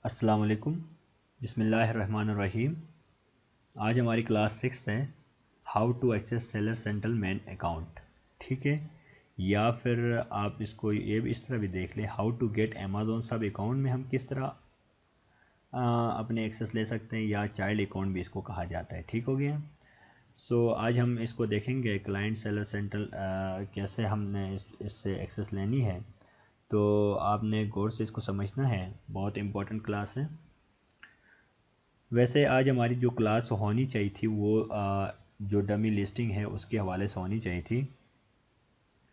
अस्सलाम वालेकुम, बिस्मिल्लाहिर्रहमानिर्रहीम। आज हमारी क्लास 6 है, how to access seller central main account. ठीक है, या फिर आप इसको ये भी इस तरह भी देख लें, हाउ टू गेट अमेज़न सब अकाउंट में हम किस तरह अपने एक्सेस ले सकते हैं, या चाइल्ड अकाउंट भी इसको कहा जाता है। ठीक हो गया। सो आज हम इसको देखेंगे क्लाइंट सेलर सेंट्रल कैसे हमने इससे एक्सेस लेनी है। तो आपने गौर से इसको समझना है, बहुत इम्पोर्टेंट क्लास है। वैसे आज हमारी जो क्लास होनी चाहिए थी वो जो डमी लिस्टिंग है उसके हवाले से होनी चाहिए थी,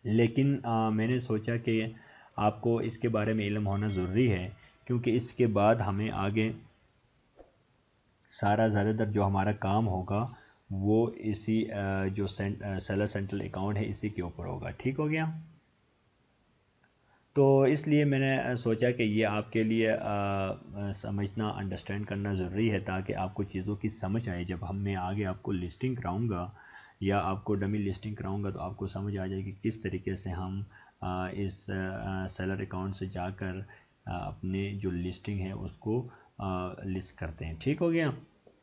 लेकिन मैंने सोचा कि आपको इसके बारे में इल्म होना ज़रूरी है, क्योंकि इसके बाद हमें आगे सारा ज़्यादातर जो हमारा काम होगा वो इसी जो सेलर सेंट्रल अकाउंट है इसी के ऊपर होगा। ठीक हो गया। तो इसलिए मैंने सोचा कि ये आपके लिए समझना, अंडरस्टैंड करना ज़रूरी है, ताकि आपको चीज़ों की समझ आए। जब मैं आगे आपको लिस्टिंग कराऊंगा या आपको डमी लिस्टिंग कराऊंगा तो आपको समझ आ जाएगी किस तरीके से हम इस सेलर अकाउंट से जाकर अपने जो लिस्टिंग है उसको लिस्ट करते हैं। ठीक हो गया।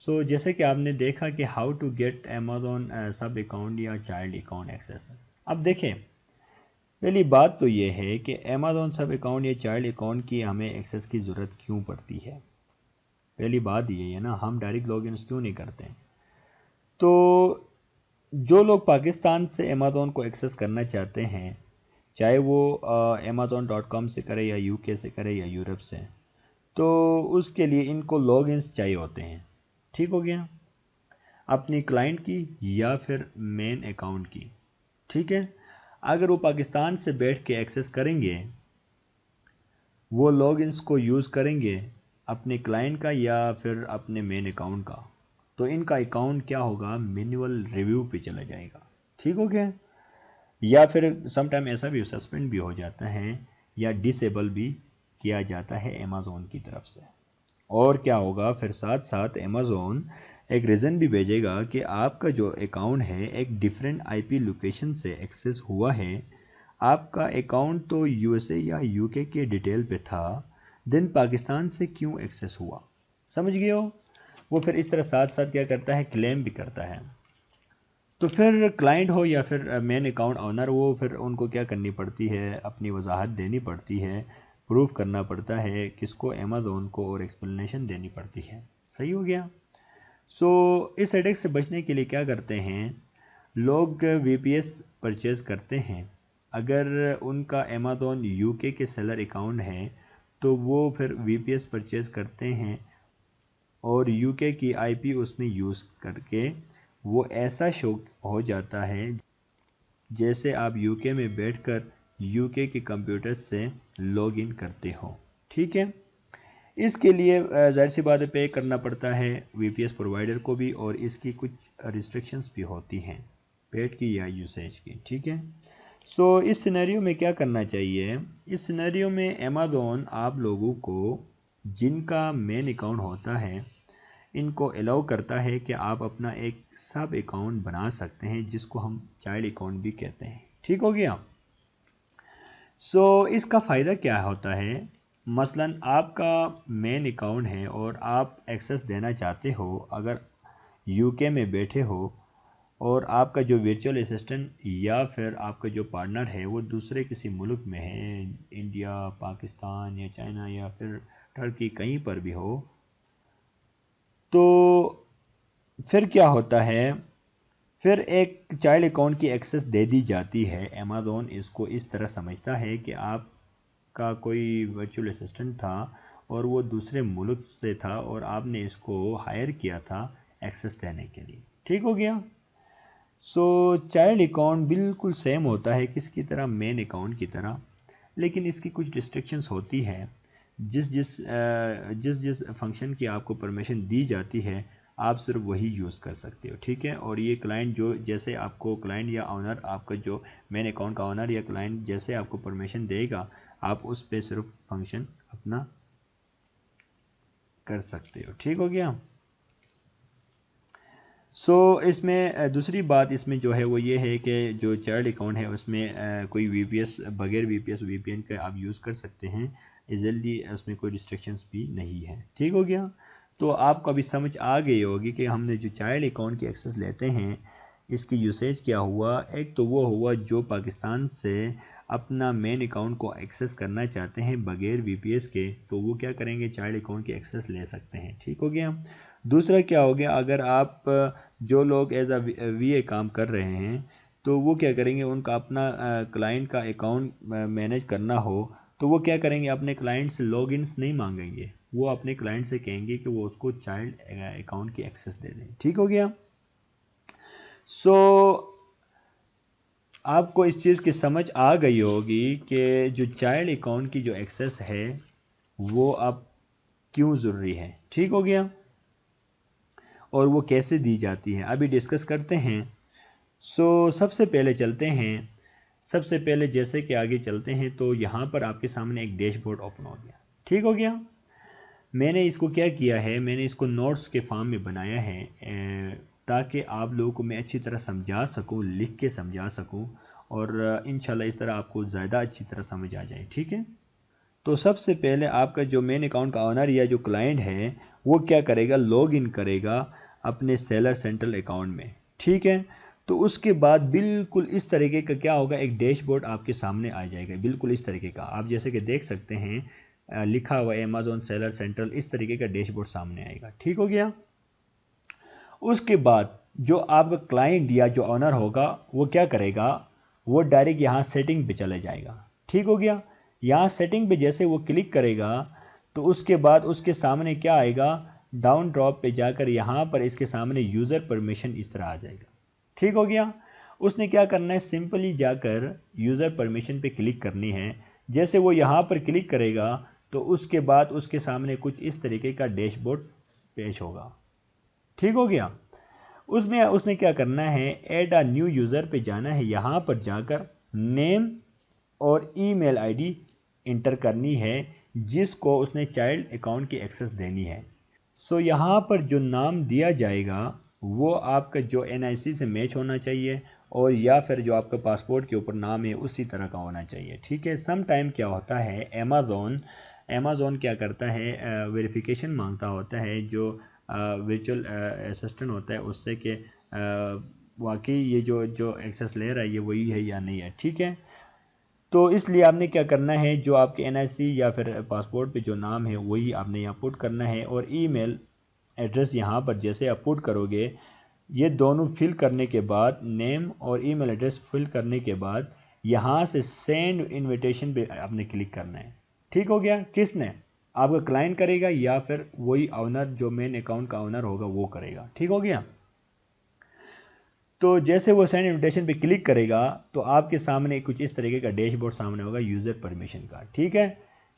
सो जैसे कि आपने देखा कि हाउ टू गेट अमेज़न सब अकाउंट या चाइल्ड अकाउंट एक्सेस। अब देखें, पहली बात तो ये है कि अमेज़न सब अकाउंट या चाइल्ड अकाउंट की हमें एक्सेस की ज़रूरत क्यों पड़ती है। पहली बात ये है ना, हम डायरेक्ट लॉगिन क्यों नहीं करते हैं। तो जो लोग पाकिस्तान से अमेज़न को एक्सेस करना चाहते हैं, चाहे वो amazon.com से करे या यूके से करे या यूरोप से, तो उसके लिए इनको लॉगिन्स चाहिए होते हैं। ठीक हो गया, अपनी क्लाइंट की या फिर मेन अकाउंट की। ठीक है, अगर वो पाकिस्तान से बैठ के एक्सेस करेंगे, वो लॉगिन्स को यूज़ करेंगे अपने क्लाइंट का या फिर अपने मेन अकाउंट का, तो इनका अकाउंट क्या होगा, मैनुअल रिव्यू पे चला जाएगा। ठीक हो गया। या फिर समटाइम ऐसा भी सस्पेंड भी हो जाता है या डिसेबल भी किया जाता है अमेज़न की तरफ से। और क्या होगा, फिर साथ साथ अमेज़न एक रीज़न भी भेजेगा कि आपका जो अकाउंट है एक डिफरेंट आईपी लोकेशन से एक्सेस हुआ है। आपका अकाउंट तो यूएसए या यूके के डिटेल पे था, देन पाकिस्तान से क्यों एक्सेस हुआ। समझ गए हो। वो फिर इस तरह साथ साथ क्या करता है, क्लेम भी करता है। तो फिर क्लाइंट हो या फिर मेन अकाउंट ऑनर, वो फिर उनको क्या करनी पड़ती है, अपनी वजाहत देनी पड़ती है, प्रूफ करना पड़ता है किसको, अमेज़न को, और एक्सप्लेनेशन देनी पड़ती है। सही हो गया। सो इस हेडेक से बचने के लिए क्या करते हैं लोग, वीपीएस परचेज़ करते हैं। अगर उनका अमेज़न यूके के सेलर अकाउंट है तो वो फिर वीपीएस परचेज़ करते हैं और यूके की आईपी उसमें यूज़ करके वो ऐसा शो हो जाता है जैसे आप यूके में बैठकर यूके के कंप्यूटर से लॉगिन करते हो। ठीक है, इसके लिए जाहिर सी बात है पे करना पड़ता है वीपीएस प्रोवाइडर को भी, और इसकी कुछ रिस्ट्रिक्शंस भी होती हैं पेड की या यूसेज की। ठीक है। सो इस सिनेरियो में क्या करना चाहिए, इस सिनेरियो में अमेज़न आप लोगों को जिनका मेन अकाउंट होता है इनको अलाउ करता है कि आप अपना एक सब अकाउंट बना सकते हैं, जिसको हम चाइल्ड अकाउंट भी कहते हैं। ठीक हो गया। सो इसका फ़ायदा क्या होता है, मसलन आपका मेन अकाउंट है और आप एक्सेस देना चाहते हो, अगर यूके में बैठे हो और आपका जो वर्चुअल असिस्टेंट या फिर आपका जो पार्टनर है वो दूसरे किसी मुल्क में है, इंडिया, पाकिस्तान या चाइना या फिर टर्की, कहीं पर भी हो, तो फिर क्या होता है, फिर एक चाइल्ड अकाउंट की एक्सेस दे दी जाती है। अमेज़न इसको इस तरह समझता है कि आपका कोई वर्चुअल असिस्टेंट था और वो दूसरे मुल्क से था और आपने इसको हायर किया था एक्सेस देने के लिए। ठीक हो गया। सो चाइल्ड अकाउंट बिल्कुल सेम होता है किसकी तरह, मेन अकाउंट की तरह, लेकिन इसकी कुछ रिस्ट्रिक्शंस होती है। जिस जिस फंक्शन की आपको परमिशन दी जाती है आप सिर्फ वही यूज़ कर सकते हो। ठीक है। और ये क्लाइंट जो जैसे आपको क्लाइंट या ऑनर, आपका जो मेन अकाउंट का ऑनर या क्लाइंट जैसे आपको परमिशन देगा आप उस पर सिर्फ फंक्शन अपना कर सकते हो। ठीक हो गया। सो इसमें दूसरी बात इसमें जो है वो ये है कि जो चाइल्ड अकाउंट है उसमें कोई वीपीएस, बगैर वीपीएस वीपीएन का आप यूज़ कर सकते हैं, इजीली, उसमें कोई रिस्ट्रिक्शंस भी नहीं है। ठीक हो गया। तो आपको अभी समझ आ गई होगी कि हमने जो चाइल्ड अकाउंट की एक्सेस लेते हैं इसकी यूसेज क्या हुआ। एक तो वो हुआ जो पाकिस्तान से अपना मेन अकाउंट को एक्सेस करना चाहते हैं बगैर वीपीएस के, तो वो क्या करेंगे, चाइल्ड अकाउंट की एक्सेस ले सकते हैं। ठीक हो गया। दूसरा क्या हो गया, अगर आप जो लोग एज अ वीए काम कर रहे हैं तो वो क्या करेंगे, उनका अपना क्लाइंट का अकाउंट मैनेज करना हो तो वो क्या करेंगे, अपने क्लाइंट से लॉगिन्स नहीं मांगेंगे, वो अपने क्लाइंट से कहेंगे कि वो उसको चाइल्ड अकाउंट की एक्सेस दे दें। ठीक हो गया। सो आपको इस चीज़ की समझ आ गई होगी कि जो चाइल्ड अकाउंट की जो एक्सेस है वो अब क्यों ज़रूरी है। ठीक हो गया। और वो कैसे दी जाती है अभी डिस्कस करते हैं। सो सबसे पहले चलते हैं, सबसे पहले जैसे कि आगे चलते हैं तो यहाँ पर आपके सामने एक डैशबोर्ड ओपन हो गया। ठीक हो गया। मैंने इसको क्या किया है, मैंने इसको नोट्स के फॉर्म में बनाया है ताकि आप लोगों को मैं अच्छी तरह समझा सकूं, लिख के समझा सकूं और इंशाल्लाह इस तरह आपको ज़्यादा अच्छी तरह समझ आ जाए। ठीक है। तो सबसे पहले आपका जो मेन अकाउंट का ऑनर या जो क्लाइंट है वो क्या करेगा, लॉग इन करेगा अपने सेलर सेंट्रल अकाउंट में। ठीक है। तो उसके बाद बिल्कुल इस तरीके का क्या होगा, एक डैशबोर्ड आपके सामने आ जाएगा, बिल्कुल इस तरीके का। आप जैसे कि देख सकते हैं लिखा हुआ अमेज़न सेलर सेंट्रल, इस तरीके का डैशबोर्ड सामने आएगा। ठीक हो गया। उसके बाद जो आपका क्लाइंट या जो ऑनर होगा वो क्या करेगा, वो डायरेक्ट यहाँ सेटिंग पे चले जाएगा। ठीक हो गया। यहाँ सेटिंग पे जैसे वो क्लिक करेगा तो उसके बाद उसके सामने क्या आएगा, डाउन ड्रॉप पे जाकर यहाँ पर इसके सामने यूज़र परमिशन इस तरह आ जाएगा। ठीक हो गया। उसने क्या करना है, सिंपली जाकर यूज़र परमिशन पे क्लिक करनी है। जैसे वो यहाँ पर क्लिक करेगा तो उसके बाद उसके सामने कुछ इस तरीके का डैशबोर्ड पेश होगा। ठीक हो गया। उसमें उसने क्या करना है, ऐड अ न्यू यूज़र पे जाना है, यहाँ पर जाकर नेम और ईमेल आईडी इंटर करनी है जिसको उसने चाइल्ड अकाउंट की एक्सेस देनी है। सो यहाँ पर जो नाम दिया जाएगा वो आपका जो एनआईसी से मैच होना चाहिए और या फिर जो आपका पासपोर्ट के ऊपर नाम है उसी तरह का होना चाहिए। ठीक है। सम टाइम क्या होता है, अमेज़न क्या करता है, वेरिफिकेशन मांगता होता है जो वर्चुअल असिस्टेंट होता है उससे कि वाकई ये जो एक्सेस ले रहा है ये वही है या नहीं है। ठीक है। तो इसलिए आपने क्या करना है, जो आपके एनआईसी या फिर पासपोर्ट पे जो नाम है वही आपने यहाँ पुट करना है और ईमेल एड्रेस यहाँ पर जैसे आप पुट करोगे, ये दोनों फिल करने के बाद, नेम और ईमेल एड्रेस फिल करने के बाद यहाँ से सेंड इनविटेशन पे आपने क्लिक करना है। ठीक हो गया। किसने, आपका क्लाइंट करेगा या फिर वही ऑनर जो मेन अकाउंट का ऑनर होगा वो करेगा। ठीक हो गया। तो जैसे वो सेंड इन्विटेशन पे क्लिक करेगा तो आपके सामने कुछ इस तरीके का डैशबोर्ड सामने होगा यूज़र परमिशन का। ठीक है।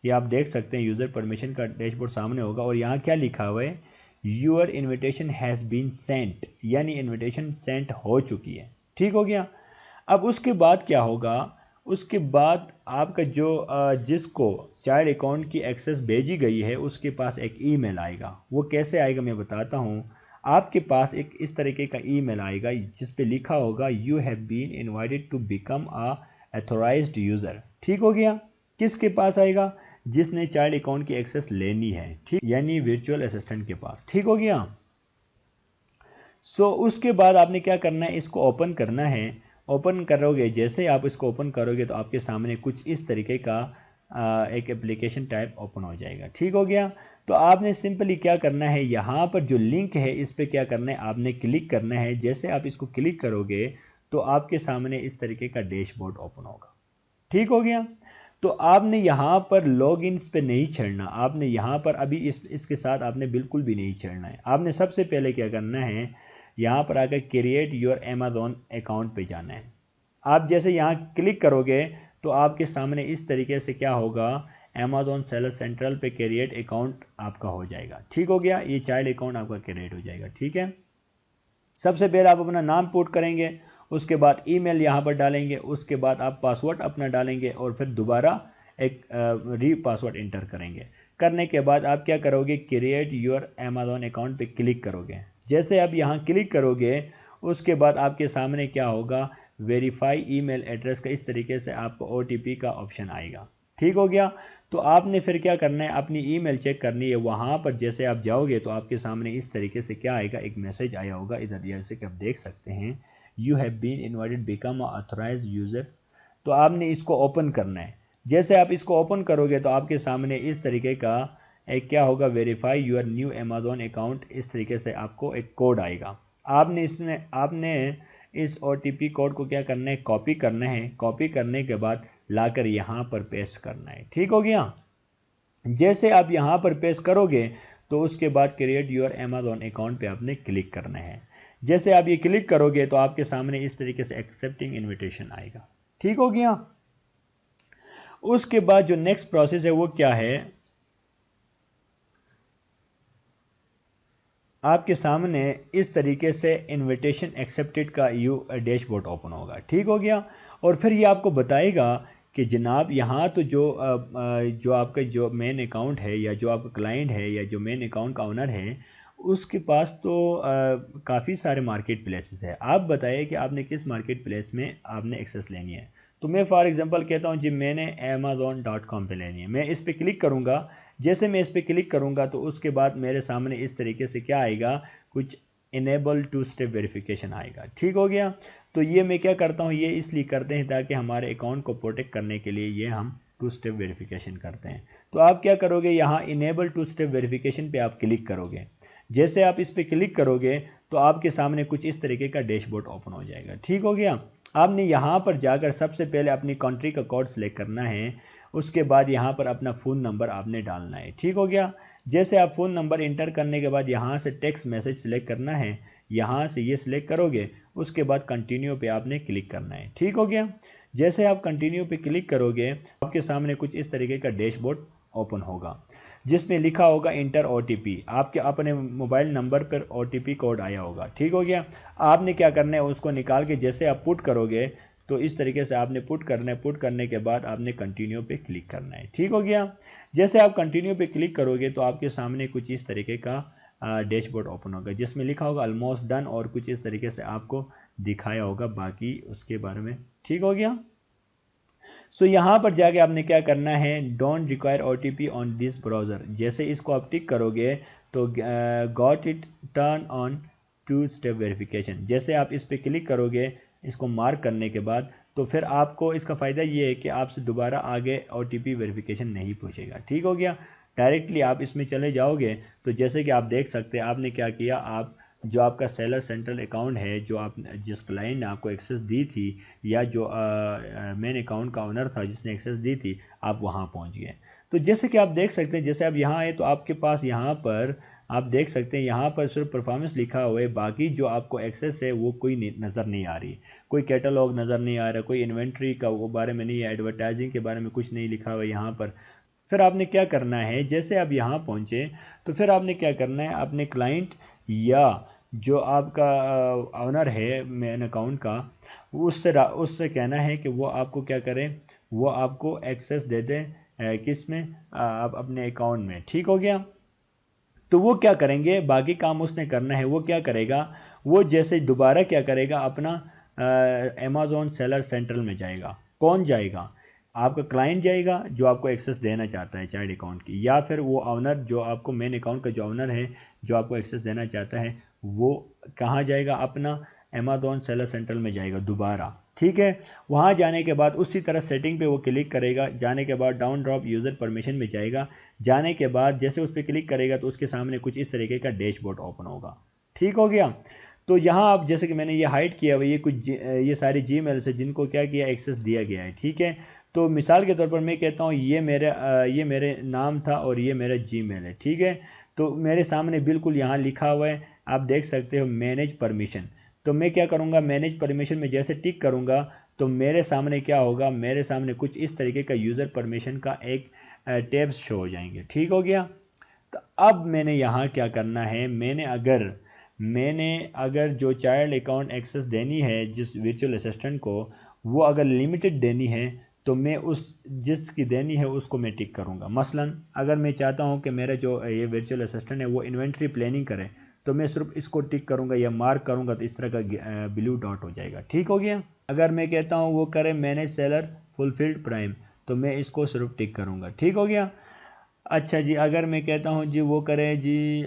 ये आप देख सकते हैं यूज़र परमिशन का डैशबोर्ड सामने होगा और यहाँ क्या लिखा हुआ है, your invitation has been sent, यानी इन्विटेशन सेंट हो चुकी है। ठीक हो गया। अब उसके बाद क्या होगा, उसके बाद आपका जो जिसको चाइल्ड अकाउंट की एक्सेस भेजी गई है उसके पास एक ईमेल आएगा। वो कैसे आएगा मैं बताता हूँ। आपके पास एक इस तरीके का ईमेल आएगा जिस पे लिखा होगा you have been invited to become a authorised user. ठीक हो गया। किसके पास आएगा, जिसने चाइल्ड अकाउंट की एक्सेस लेनी है। ठीक, यानी वर्चुअल असिस्टेंट के पास। ठीक हो गया। सो उसके बाद आपने क्या करना है, इसको ओपन करना है। ओपन करोगे, जैसे आप इसको ओपन करोगे तो आपके सामने कुछ इस तरीके का एक एप्लीकेशन टाइप ओपन हो जाएगा। ठीक हो गया। तो आपने सिंपली क्या करना है, यहाँ पर जो लिंक है इस पर क्या करना है, आपने क्लिक करना है। जैसे आप इसको क्लिक करोगे तो आपके सामने इस तरीके का डैशबोर्ड ओपन होगा। ठीक हो गया। तो आपने यहाँ पर लॉग इन पे नहीं छेड़ना, आपने यहाँ पर अभी इसके साथ आपने बिल्कुल भी नहीं छेड़ना है। आपने सबसे पहले क्या करना है, यहाँ पर आकर क्रिएट योर अमेज़न अकाउंट पे जाना है। आप जैसे यहाँ क्लिक करोगे तो आपके सामने इस तरीके से क्या होगा, अमेज़न सेलर सेंट्रल पे क्रिएट अकाउंट आपका हो जाएगा। ठीक हो गया। ये चाइल्ड अकाउंट आपका क्रिएट हो जाएगा। ठीक है। सबसे पहले आप अपना नाम पुट करेंगे, उसके बाद ईमेल यहाँ पर डालेंगे, उसके बाद आप पासवर्ड अपना डालेंगे और फिर दोबारा एक री पासवर्ड इंटर करेंगे। करने के बाद आप क्या करोगे, क्रिएट योर अमेज़न अकाउंट पे क्लिक करोगे। जैसे आप यहाँ क्लिक करोगे उसके बाद आपके सामने क्या होगा, वेरीफाई ईमेल एड्रेस का इस तरीके से आपको OTP का ऑप्शन आएगा। ठीक हो गया। तो आपने फिर क्या करना है, अपनी ईमेल चेक करनी है। वहाँ पर जैसे आप जाओगे तो आपके सामने इस तरीके से क्या आएगा, एक मैसेज आया होगा इधर, जैसे कि आप देख सकते हैं, you have been invited become a authorised user. तो आपने इसको ओपन करना है। जैसे आप इसको ओपन करोगे तो आपके सामने इस तरीके का एक क्या होगा, verify your new Amazon account, इस तरीके से आपको एक कोड आएगा। आपने इस OTP कोड को क्या करना है, कॉपी करना है। कॉपी करने के बाद लाकर यहाँ पर पेस्ट करना है। ठीक हो गया। जैसे आप यहाँ पर पेस्ट करोगे तो उसके बाद क्रिएट योर अमेज़ॉन अकाउंट पे आपने क्लिक करना है। जैसे आप ये क्लिक करोगे तो आपके सामने इस तरीके से एक्सेप्टिंग इनविटेशन आएगा। ठीक हो गया। उसके बाद जो नेक्स्ट प्रोसेस है वो क्या है, आपके सामने इस तरीके से इनविटेशन एक्सेप्टेड का डैशबोर्ड ओपन होगा। ठीक हो गया। और फिर ये आपको बताएगा कि जनाब यहाँ तो जो आपका जो मेन अकाउंट है या जो आपका क्लाइंट है या जो मेन अकाउंट का ओनर है उसके पास तो काफ़ी सारे मार्केट प्लेसेस है। आप बताइए कि आपने किस मार्केट प्लेस में आपने एक्सेस लेनी है। तो मैं फॉर एग्जांपल कहता हूँ जी मैंने amazon.com पे लेनी है। मैं इस पर क्लिक करूँगा। जैसे मैं इस पर क्लिक करूँगा तो उसके बाद मेरे सामने इस तरीके से क्या आएगा, कुछ इनेबल टू स्टेप वेरिफिकेशन आएगा। ठीक हो गया। तो ये मैं क्या करता हूँ, ये इसलिए करते हैं ताकि हमारे अकाउंट को प्रोटेक्ट करने के लिए ये हम 2 स्टेप वेरिफिकेशन करते हैं। तो आप क्या करोगे, यहाँ इनेबल 2 स्टेप वेरिफिकेशन पे आप क्लिक करोगे। जैसे आप इस पर क्लिक करोगे तो आपके सामने कुछ इस तरीके का डैशबोर्ड ओपन हो जाएगा। ठीक हो गया। आपने यहाँ पर जाकर सबसे पहले अपनी कंट्री का कोड सेलेक्ट करना है। उसके बाद यहाँ पर अपना फ़ोन नंबर आपने डालना है। ठीक हो गया। जैसे आप फ़ोन नंबर इंटर करने के बाद यहाँ से टेक्स्ट मैसेज सेलेक्ट करना है। यहाँ से ये सिलेक्ट करोगे, उसके बाद कंटिन्यू पे आपने क्लिक करना है। ठीक हो गया। जैसे आप कंटिन्यू पे क्लिक करोगे आपके सामने कुछ इस तरीके का डैशबोर्ड ओपन होगा जिसमें लिखा होगा इंटर OTP। आपके अपने मोबाइल नंबर पर OTP कोड आया होगा। ठीक हो गया। आपने क्या करना है, उसको निकाल के जैसे आप पुट करोगे तो इस तरीके से आपने पुट करना है। पुट करने के बाद आपने कंटिन्यू पे क्लिक करना है। ठीक हो गया। जैसे आप कंटिन्यू पे क्लिक करोगे तो आपके सामने कुछ इस तरीके का डैशबोर्ड ओपन होगा जिसमें लिखा होगा ऑलमोस्ट डन और कुछ इस तरीके से आपको दिखाया होगा बाकी उसके बारे में। ठीक हो गया। सो यहाँ पर जाके आपने क्या करना है, don't require OTP on this browser. जैसे इसको आप टिक करोगे तो got it turn on 2 step verification. जैसे आप इस पर क्लिक करोगे इसको मार्क करने के बाद तो फिर आपको इसका फ़ायदा ये है कि आपसे दोबारा आगे OTP वेरिफिकेशन नहीं पूछेगा। ठीक हो गया। डायरेक्टली आप इसमें चले जाओगे तो जैसे कि आप देख सकते हैं आपने क्या किया, आप जो आपका सेलर सेंट्रल अकाउंट है, जो आप जिस क्लाइंट ने आपको एक्सेस दी थी या जो मेन अकाउंट का ओनर था जिसने एक्सेस दी थी, आप वहां पहुंच गए। तो जैसे कि आप देख सकते हैं, जैसे आप यहाँ आए तो आपके पास यहाँ पर आप देख सकते हैं यहाँ पर सिर्फ परफॉर्मेंस लिखा हुआ है। बाकी जो आपको एक्सेस है वो कोई नज़र नहीं आ रही, कोई कैटलॉग नज़र नहीं आ रहा, कोई इन्वेंट्री का वो बारे में नहीं है, एडवर्टाइजिंग के बारे में कुछ नहीं लिखा हुआ है यहाँ पर। फिर आपने क्या करना है, जैसे आप यहाँ पहुँचे तो फिर आपने क्या करना है, अपने क्लाइंट या जो आपका ऑनर है मेन अकाउंट का उससे कहना है कि वो आपको क्या करें, वो आपको एक्सेस दे दें किस में, आप अपने अकाउंट में। ठीक हो गया। तो वो क्या करेंगे, बाकी काम उसने करना है। वो क्या करेगा, वो जैसे दोबारा क्या करेगा, अपना अमेज़ॉन सेलर सेंट्रल में जाएगा। कौन जाएगा, आपका क्लाइंट जाएगा जो आपको एक्सेस देना चाहता है चाइल्ड अकाउंट की, या फिर वो ऑनर जो आपको मेन अकाउंट का जो ऑनर है जो आपको एक्सेस देना चाहता है वो कहाँ जाएगा, अपना अमेज़ॉन सेलर सेंट्रल में जाएगा दोबारा। ठीक है। वहाँ जाने के बाद उसी तरह सेटिंग पे वो क्लिक करेगा। जाने के बाद डाउन ड्रॉप यूज़र परमिशन में जाएगा। जाने के बाद जैसे उस पर क्लिक करेगा तो उसके सामने कुछ इस तरीके का डैशबोर्ड ओपन होगा। ठीक हो गया। तो यहाँ आप जैसे कि मैंने ये हाइड किया हुआ, ये सारी जीमेल्स है जिनको क्या किया, एक्सेस दिया गया है। ठीक है। तो मिसाल के तौर पर मैं कहता हूँ ये मेरे नाम था और ये मेरा जीमेल है। ठीक है। तो मेरे सामने बिल्कुल यहाँ लिखा हुआ है, आप देख सकते हो मैनेज परमिशन। तो मैं क्या करूँगा, मैनेज परमिशन में जैसे टिक करूँगा तो मेरे सामने क्या होगा, मेरे सामने कुछ इस तरीके का यूज़र परमिशन का एक टैब्स शो हो जाएंगे। ठीक हो गया। तो अब मैंने यहाँ क्या करना है, मैंने अगर जो चाइल्ड अकाउंट एक्सेस देनी है जिस वर्चुअल असिस्टेंट को, वो अगर लिमिटेड देनी है तो मैं जिसकी देनी है उसको मैं टिक करूँगा। मसलन अगर मैं चाहता हूँ कि मेरा जो ये वर्चुअल असिस्टेंट है वो इन्वेंट्री प्लानिंग करे तो मैं सिर्फ इसको टिक करूँगा या मार्क करूँगा तो इस तरह का ब्लू डॉट हो जाएगा। ठीक हो गया। अगर मैं कहता हूँ वो करे मैनेज सेलर फुलफिल्ड प्राइम तो मैं इसको सिर्फ टिक करूँगा। ठीक हो गया। अच्छा जी, अगर मैं कहता हूँ जी वो करें जी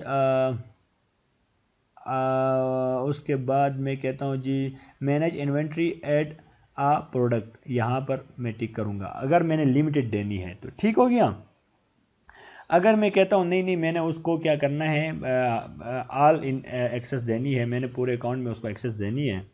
उसके बाद मैं कहता हूँ जी manage inventory at a product, यहाँ पर मैं टिक करूँगा अगर मैंने लिमिटेड देनी है तो। ठीक हो गया। अगर मैं कहता हूँ नहीं नहीं मैंने उसको क्या करना है ऑल इन एक्सेस देनी है, मैंने पूरे अकाउंट में उसको एक्सेस देनी है,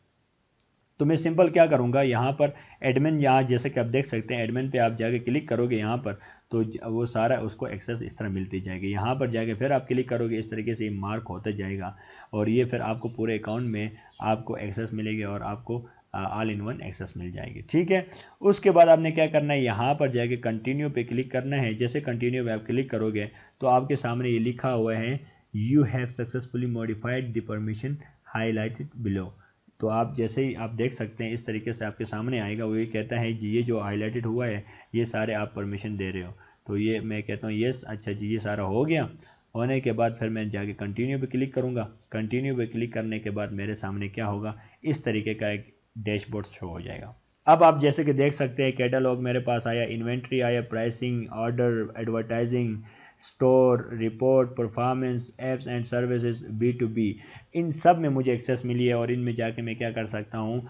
तो मैं सिंपल क्या करूँगा यहाँ पर एडमिन, यहाँ जैसे कि आप देख सकते हैं एडमिन पे आप जाके क्लिक करोगे यहाँ पर तो वो सारा उसको एक्सेस इस तरह मिलती जाएगी। यहाँ पर जाके फिर आप क्लिक करोगे, इस तरीके से ये मार्क होता जाएगा और ये फिर आपको पूरे अकाउंट में आपको एक्सेस मिलेगी और आपको ऑल इन वन एक्सेस मिल जाएगी। ठीक है। उसके बाद आपने क्या करना है, यहाँ पर जाके कंटिन्यू पे क्लिक करना है। जैसे कंटिन्यू पे आप क्लिक करोगे तो आपके सामने ये लिखा हुआ है you have successfully modified the permission highlighted below. तो आप जैसे ही आप देख सकते हैं इस तरीके से आपके सामने आएगा, वो ये कहता है जी ये जो हाईलाइटेड हुआ है ये सारे आप परमिशन दे रहे हो। तो ये मैं कहता हूँ यस, अच्छा जी ये सारा हो गया। होने के बाद फिर मैं जाके कंटिन्यू पे क्लिक करूँगा। कंटिन्यू पे क्लिक करने के बाद मेरे सामने क्या होगा, इस तरीके का एक डैशबोर्ड शो हो जाएगा। अब आप जैसे कि देख सकते हैं कैटलॉग मेरे पास आया, इन्वेंट्री आया, pricing, order, advertising, store, report, performance, apps and services, B2B, इन सब में मुझे एक्सेस मिली है और इनमें जाके मैं क्या कर सकता हूँ,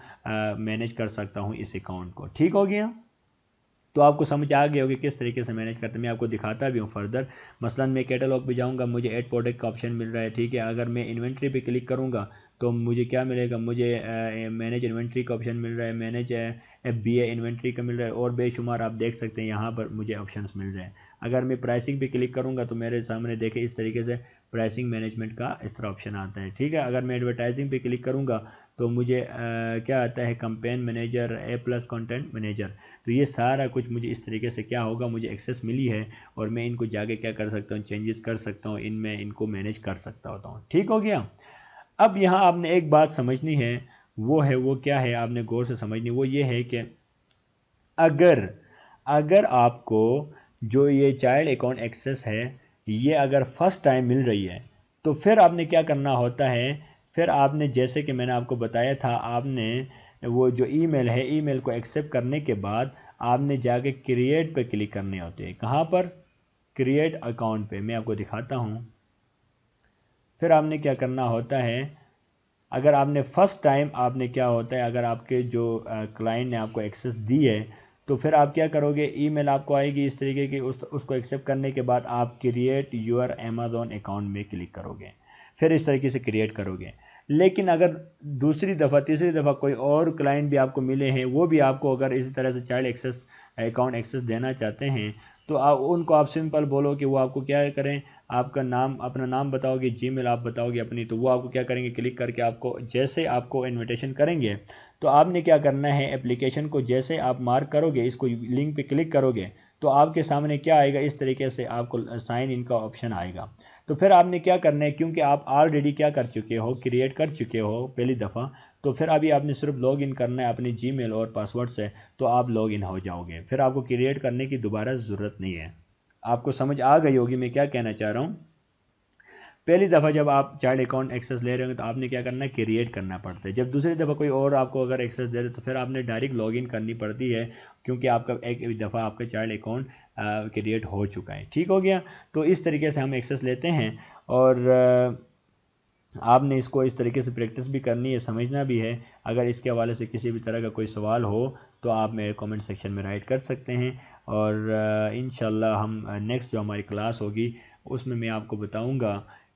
मैनेज कर सकता हूँ इस अकाउंट को। ठीक हो गया। तो आपको समझ आ गया होगा किस तरीके से मैनेज करते हैं। मैं आपको दिखाता भी हूँ फर्दर। मसलन मैं कैटलॉग पे जाऊँगा, मुझे ऐड प्रोडक्ट का ऑप्शन मिल रहा है। ठीक है। अगर मैं इन्वेंट्री पे क्लिक करूँगा तो मुझे क्या मिलेगा, मुझे मैनेज इन्वेंट्री का ऑप्शन मिल रहा है, मैनेज FBA इन्वेंट्री का मिल रहा है और बेशुमार आप देख सकते हैं यहाँ पर मुझे ऑप्शंस मिल रहे हैं। अगर मैं प्राइसिंग पे क्लिक करूँगा तो मेरे सामने देखें इस तरीके से प्राइसिंग मैनेजमेंट का इस तरह ऑप्शन आता है। ठीक है। अगर मैं एडवर्टाइजिंग पे क्लिक करूँगा तो मुझे क्या आता है, campaign manager, A+ content manager. तो ये सारा कुछ मुझे इस तरीके से क्या होगा, मुझे एक्सेस मिली है और मैं इनको जाके क्या कर सकता हूँ, चेंजेस कर सकता हूँ, इनमें इनको मैनेज कर सकता होता हूँ। ठीक हो गया। अब यहाँ आपने एक बात समझनी है, वो क्या है, आपने गौर से समझनी, वो ये है कि अगर आपको जो ये चाइल्ड अकाउंट एक्सेस है ये अगर फर्स्ट टाइम मिल रही है तो फिर आपने क्या करना होता है, फिर आपने जैसे कि मैंने आपको बताया था, आपने वो जो ईमेल है, ईमेल को एक्सेप्ट करने के बाद आपने जाके क्रिएट पे क्लिक करने होते हैं। कहाँ पर, क्रिएट अकाउंट पे। मैं आपको दिखाता हूँ। फिर आपने क्या करना होता है, अगर आपने फर्स्ट टाइम आपने क्या होता है, अगर आपके जो क्लाइंट ने आपको एक्सेस दी है तो फिर आप क्या करोगे, ईमेल आपको आएगी इस तरीके की, उसको एक्सेप्ट करने के बाद आप क्रिएट योर अमेज़ॉन अकाउंट में क्लिक करोगे, फिर इस तरीके से क्रिएट करोगे। लेकिन अगर दूसरी दफ़ा तीसरी दफ़ा कोई और क्लाइंट भी आपको मिले हैं, वो भी आपको अगर इसी तरह से चाइल्ड एक्सेस अकाउंट एक्सेस देना चाहते हैं तो उनको आप सिंपल बोलो कि वो आपको क्या करें, आपका नाम, अपना नाम बताओगे, जीमेल आप बताओगे अपनी, तो वो आपको क्या करेंगे, क्लिक करके आपको जैसे आपको इनविटेशन करेंगे तो आपने क्या करना है, एप्लीकेशन को जैसे आप मार्क करोगे, इसको लिंक पे क्लिक करोगे तो आपके सामने क्या आएगा, इस तरीके से आपको साइन इन का ऑप्शन आएगा। तो फिर आपने क्या करना है, क्योंकि आप ऑलरेडी क्या कर चुके हो, क्रिएट कर चुके हो पहली दफ़ा, तो फिर अभी आपने सिर्फ लॉग इन करना है अपनी जीमेल और पासवर्ड से, तो आप लॉग इन हो जाओगे, फिर आपको क्रिएट करने की दोबारा ज़रूरत नहीं है। आपको समझ आ गई होगी मैं क्या कहना चाह रहा हूँ। पहली दफ़ा जब आप चाइल्ड अकाउंट एक्सेस ले रहे होंगे तो आपने क्या करना है, क्रिएट करना पड़ता है। जब दूसरी दफ़ा कोई और आपको अगर एक्सेस दे रहे तो फिर आपने डायरेक्ट लॉगिन करनी पड़ती है, क्योंकि आपका एक दफ़ा आपका चाइल्ड अकाउंट क्रिएट हो चुका है। ठीक हो गया। तो इस तरीके से हम एक्सेस लेते हैं और आपने इसको इस तरीके से प्रैक्टिस भी करनी है, समझना भी है। अगर इसके हवाले से किसी भी तरह का कोई सवाल हो तो आप मेरे कमेंट सेक्शन में राइट कर सकते हैं और इंशाल्लाह हम नेक्स्ट जो हमारी क्लास होगी उसमें मैं आपको बताऊंगा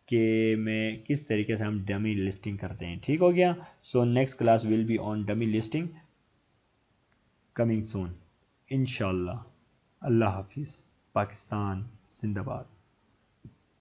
कि मैं किस तरीके से हम डमी लिस्टिंग करते हैं। ठीक हो गया। So next class will be on dummy listing coming soon इंशाल्लाह। अल्लाह हाफिज़। पाकिस्तान जिंदाबाद।